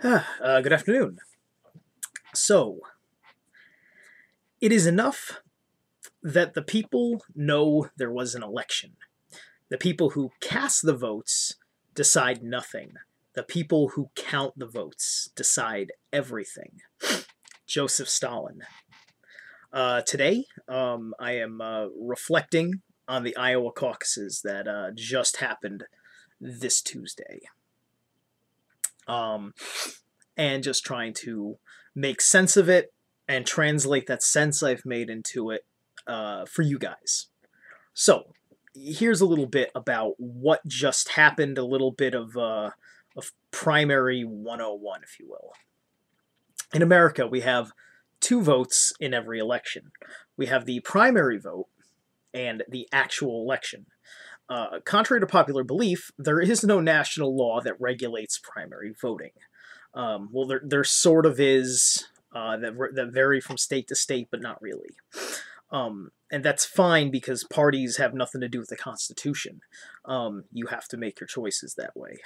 Good afternoon. So, it is enough that the people know there was an election. The people who cast the votes decide nothing. The people who count the votes decide everything. Joseph Stalin. Today, I am reflecting on the Iowa caucuses that just happened this Tuesday. Um, and just trying to make sense of it and translate that sense I've made into it for you guys. So, here's a little bit about what just happened, a little bit of primary 101, if you will. In America, we have two votes in every election. We have the primary vote and the actual election. Contrary to popular belief, there is no national law that regulates primary voting. Well, there sort of is that vary from state to state, but not really. And that's fine because parties have nothing to do with the Constitution. You have to make your choices that way.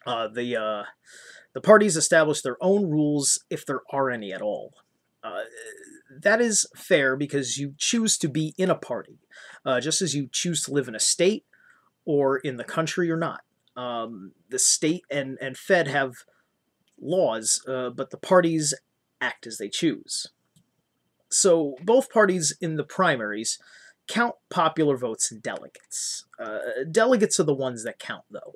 The parties establish their own rules if there are any at all. That is fair because you choose to be in a party, just as you choose to live in a state or in the country or not. The state and Fed have laws, but the parties act as they choose. So both parties in the primaries count popular votes and delegates. Delegates are the ones that count, though.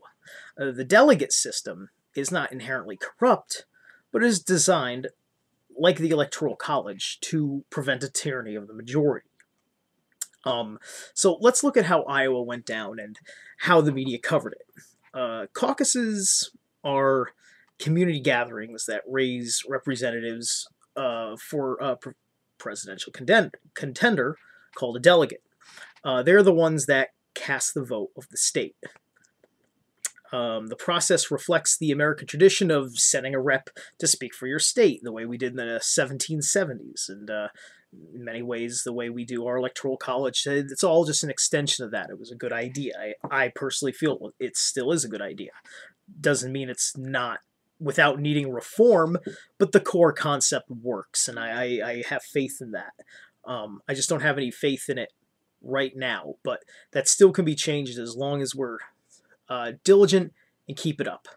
The delegate system is not inherently corrupt, but is designed, like the Electoral College, to prevent a tyranny of the majority. So let's look at how Iowa went down and how the media covered it. Caucuses are community gatherings that raise representatives for a presidential contender called a delegate. They're the ones that cast the vote of the state. The process reflects the American tradition of sending a rep to speak for your state, the way we did in the 1770s, and in many ways, the way we do our electoral college. It's all just an extension of that. It was a good idea. I personally feel it still is a good idea. Doesn't mean it's not without needing reform, but the core concept works, and I have faith in that. I just don't have any faith in it right now, but that still can be changed as long as we're diligent and keep it up.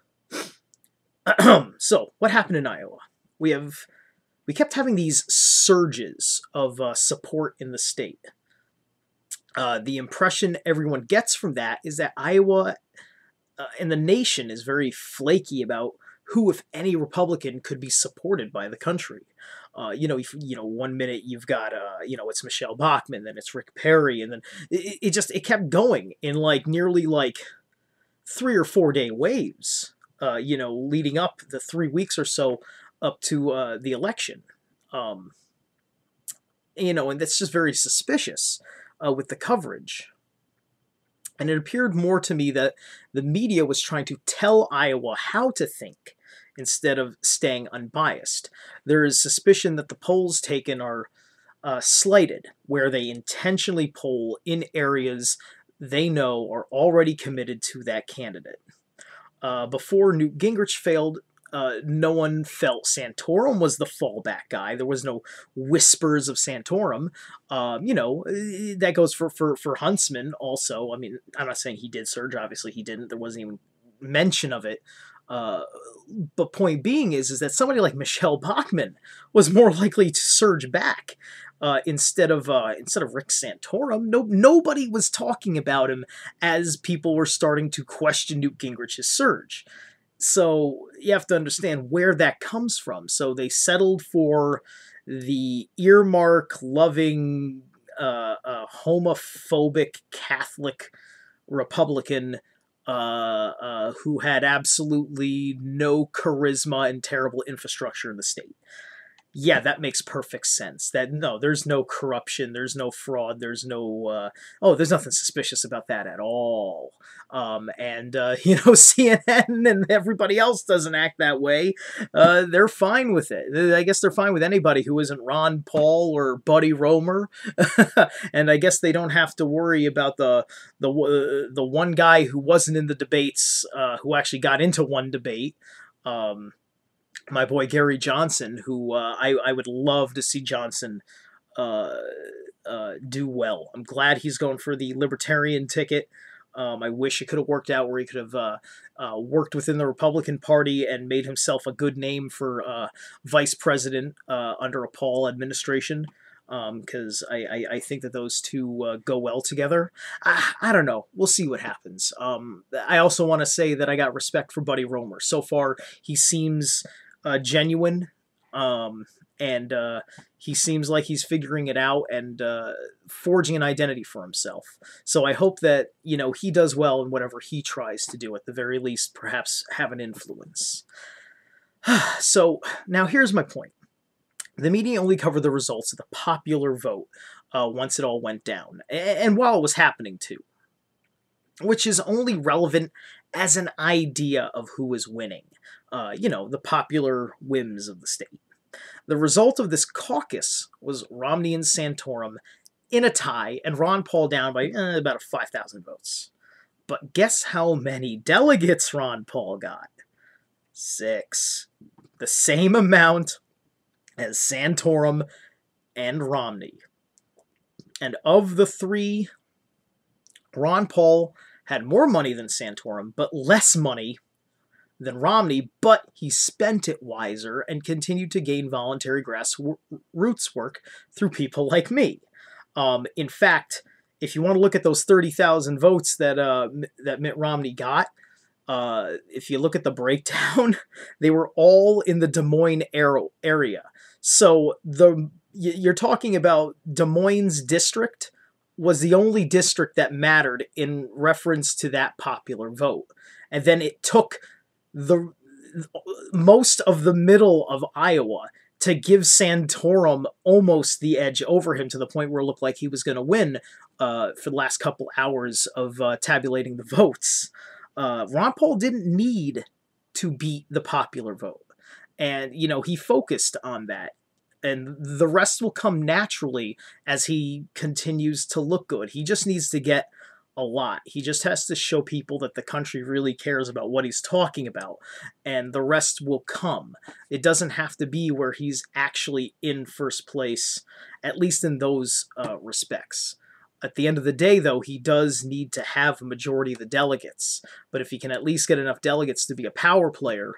So, what happened in Iowa? We kept having these surges of support in the state. The impression everyone gets from that is that Iowa and the nation is very flaky about who, if any, Republican could be supported by the country. One minute you've got, it's Michelle Bachmann, then it's Rick Perry, and then it kept going in nearly 3 or 4 day waves. Leading up the 3 weeks or so up to the election. And that's just very suspicious with the coverage. And it appeared more to me that the media was trying to tell Iowa how to think instead of staying unbiased. There is suspicion that the polls taken are slighted, where they intentionally poll in areas they know are already committed to that candidate. Before Newt Gingrich failed, no one felt Santorum was the fallback guy. There was no whispers of Santorum. That goes for Huntsman also. I mean, I'm not saying he did surge. Obviously, he didn't. There wasn't even mention of it. But point being is that somebody like Michelle Bachmann was more likely to surge back. Instead of Rick Santorum, nobody was talking about him as people were starting to question Newt Gingrich's surge. So you have to understand where that comes from. So they settled for the earmark-loving, homophobic Catholic Republican who had absolutely no charisma and terrible infrastructure in the state. Yeah, that makes perfect sense. There's no corruption, there's no fraud, there's there's nothing suspicious about that at all. CNN and everybody else doesn't act that way. They're fine with it. I guess they're fine with anybody who isn't Ron Paul or Buddy Romer, and I guess they don't have to worry about the one guy who wasn't in the debates, who actually got into one debate. My boy Gary Johnson, who I would love to see Johnson uh, do well. I'm glad he's going for the Libertarian ticket. I wish it could have worked out where he could have worked within the Republican Party and made himself a good name for vice president under a Paul administration. Because I think that those two go well together. I don't know. We'll see what happens. I also want to say that I got respect for Buddy Roemer. So far, he seems genuine. And he seems like he's figuring it out and forging an identity for himself. So I hope that, he does well in whatever he tries to do, at the very least, perhaps have an influence. So now here's my point. The media only covered the results of the popular vote once it all went down, and while it was happening too, which is only relevant as an idea of who is winning, the popular whims of the state. The result of this caucus was Romney and Santorum in a tie, and Ron Paul down by about 5,000 votes. But guess how many delegates Ron Paul got? 6. The same amount as Santorum and Romney. And of the three, Ron Paul had more money than Santorum, but less money than Romney, but he spent it wiser and continued to gain voluntary grassroots work through people like me. In fact, if you want to look at those 30,000 votes that Mitt Romney got, if you look at the breakdown, they were all in the Des Moines area. So you're talking about Des Moines district was the only district that mattered in reference to that popular vote. And then it took the most of the middle of Iowa to give Santorum almost the edge over him, to the point where it looked like he was going to win for the last couple hours of tabulating the votes. Ron Paul didn't need to beat the popular vote. And, he focused on that. And the rest will come naturally as he continues to look good. He just needs to get a lot. He just has to show people that the country really cares about what he's talking about, and the rest will come. It doesn't have to be where he's actually in first place, at least in those respects. At the end of the day, though, he does need to have a majority of the delegates. But if he can at least get enough delegates to be a power player,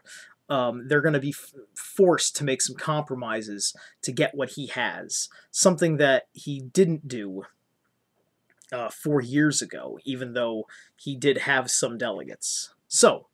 they're going to be forced to make some compromises to get what he has. Something that he didn't do 4 years ago, even though he did have some delegates. So,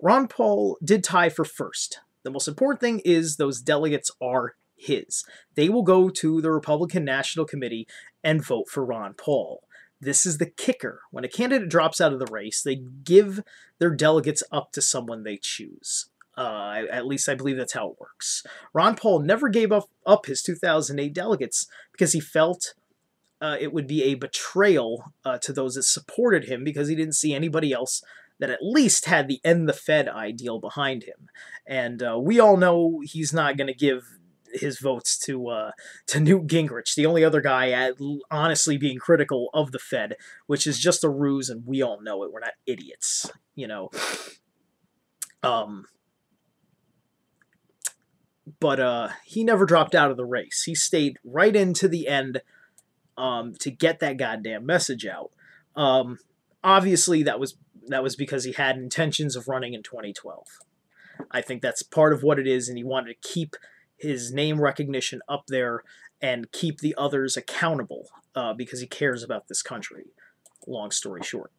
Ron Paul did tie for first. The most important thing is those delegates are his. They will go to the Republican National Committee and vote for Ron Paul. This is the kicker. When a candidate drops out of the race, they give their delegates up to someone they choose. At least I believe that's how it works. Ron Paul never gave up his 2008 delegates because he felt it would be a betrayal to those that supported him, because he didn't see anybody else that at least had the end the Fed ideal behind him. And we all know he's not going to give his votes to Newt Gingrich, the only other guy honestly being critical of the Fed, which is just a ruse, and we all know it. We're not idiots, But he never dropped out of the race. He stayed right into the end to get that goddamn message out. Obviously, that was because he had intentions of running in 2012. I think that's part of what it is, and he wanted to keep his name recognition up there and keep the others accountable because he cares about this country. Long story short.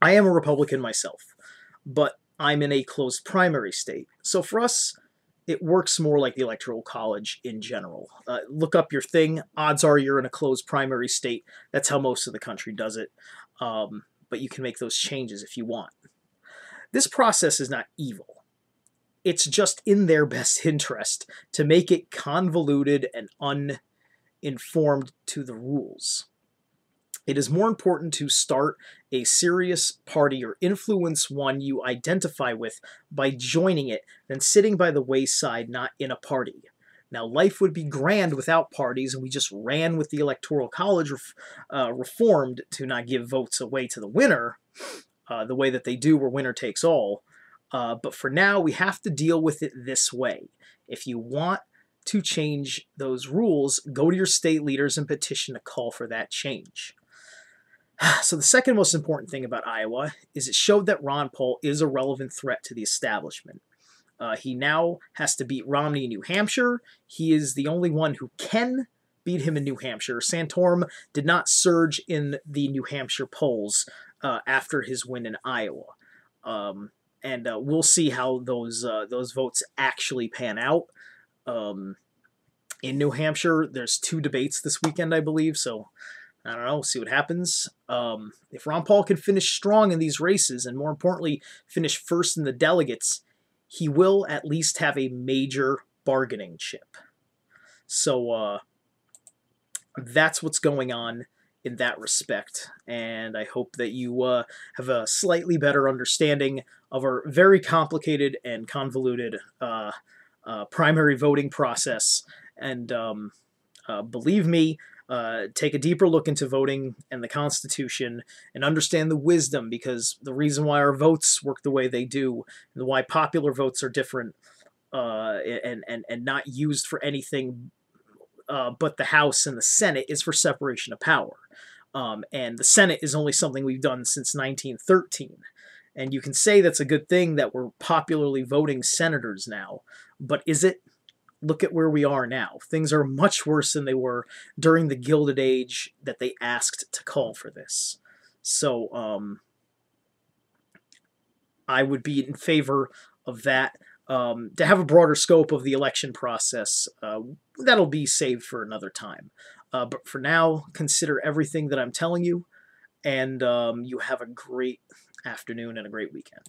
I am a Republican myself, but I'm in a closed primary state. So for us, it works more like the Electoral College in general. Look up your thing. Odds are you're in a closed primary state. That's how most of the country does it. But you can make those changes if you want. This process is not evil. It's just in their best interest to make it convoluted and uninformed to the rules. It is more important to start a serious party or influence one you identify with by joining it than sitting by the wayside not in a party. Now, life would be grand without parties, and we just ran with the Electoral College reformed to not give votes away to the winner, the way that they do where winner takes all. But for now, we have to deal with it this way. If you want to change those rules, go to your state leaders and petition to call for that change. So the second most important thing about Iowa is it showed that Ron Paul is a relevant threat to the establishment. He now has to beat Romney in New Hampshire. He is the only one who can beat him in New Hampshire. Santorum did not surge in the New Hampshire polls after his win in Iowa. And we'll see how those votes actually pan out. In New Hampshire, there's 2 debates this weekend, I believe, so I don't know, we'll see what happens. If Ron Paul can finish strong in these races, and more importantly, finish first in the delegates, he will at least have a major bargaining chip. So that's what's going on in that respect, and I hope that you have a slightly better understanding of our very complicated and convoluted primary voting process. And believe me, take a deeper look into voting and the Constitution and understand the wisdom, because the reason why our votes work the way they do, and why popular votes are different and not used for anything but the House and the Senate, is for separation of power. And the Senate is only something we've done since 1913. And you can say that's a good thing that we're popularly voting senators now, but is it? Look at where we are now. Things are much worse than they were during the Gilded Age that they asked to call for this. So I would be in favor of that. To have a broader scope of the election process, that'll be saved for another time. But for now, consider everything that I'm telling you, and you have a great afternoon and a great weekend.